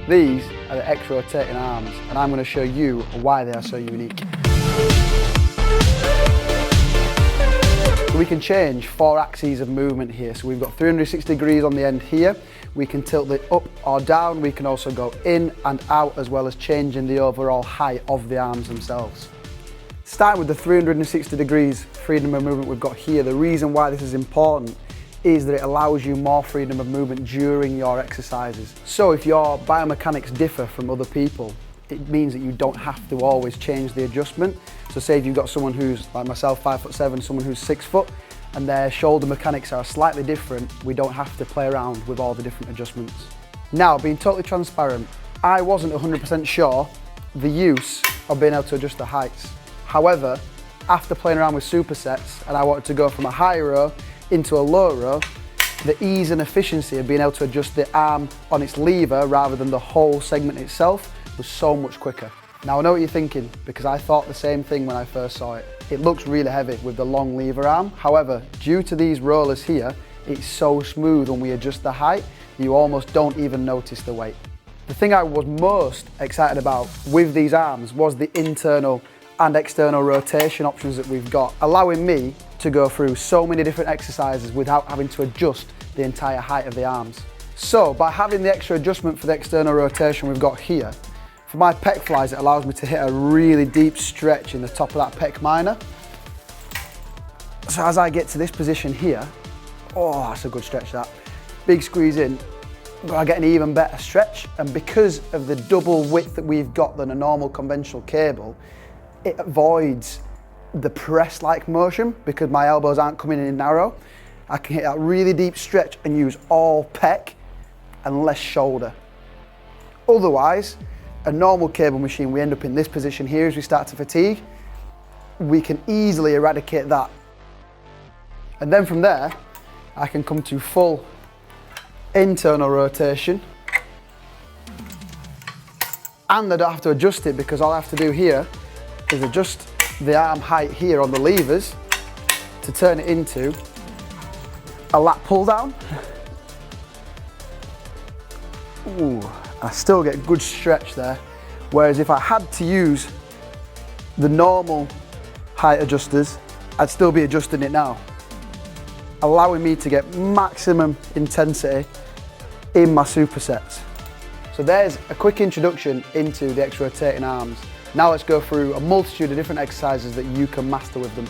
These are the X-rotating arms, and I'm going to show you why they are so unique. So we can change 4 axes of movement here. So we've got 360 degrees on the end here. We can tilt it up or down. We can also go in and out, as well as changing the overall height of the arms themselves. Starting with the 360 degrees freedom of movement we've got here, the reason why this is important is that it allows you more freedom of movement during your exercises. So if your biomechanics differ from other people, it means that you don't have to always change the adjustment. So say if you've got someone who's, like myself, 5'7", someone who's 6 foot, and their shoulder mechanics are slightly different, we don't have to play around with all the different adjustments. Now, being totally transparent, I wasn't 100% sure the use of being able to adjust the heights. However, after playing around with supersets and I wanted to go from a high row into a low row, the ease and efficiency of being able to adjust the arm on its lever rather than the whole segment itself was so much quicker. Now I know what you're thinking, because I thought the same thing when I first saw it. It looks really heavy with the long lever arm. However, due to these rollers here, it's so smooth when we adjust the height, you almost don't even notice the weight. The thing I was most excited about with these arms was the internal and external rotation options that we've got, allowing me to go through so many different exercises without having to adjust the entire height of the arms. So by having the extra adjustment for the external rotation we've got here, for my pec flies it allows me to hit a really deep stretch in the top of that pec minor. So as I get to this position here, oh, that's a good stretch that. Big squeeze in, but I get an even better stretch, and because of the double width that we've got than a normal conventional cable, it avoids the press-like motion because my elbows aren't coming in narrow. I can hit that really deep stretch and use all pec and less shoulder. Otherwise, a normal cable machine, we end up in this position here as we start to fatigue. We can easily eradicate that. And then from there, I can come to full internal rotation. And I don't have to adjust it because all I have to do here is adjust the arm height here on the levers to turn it into a lat pull down. Ooh, I still get good stretch there. Whereas if I had to use the normal height adjusters, I'd still be adjusting it now, allowing me to get maximum intensity in my supersets. So there's a quick introduction into the X-rotating arms. Now let's go through a multitude of different exercises that you can master with them.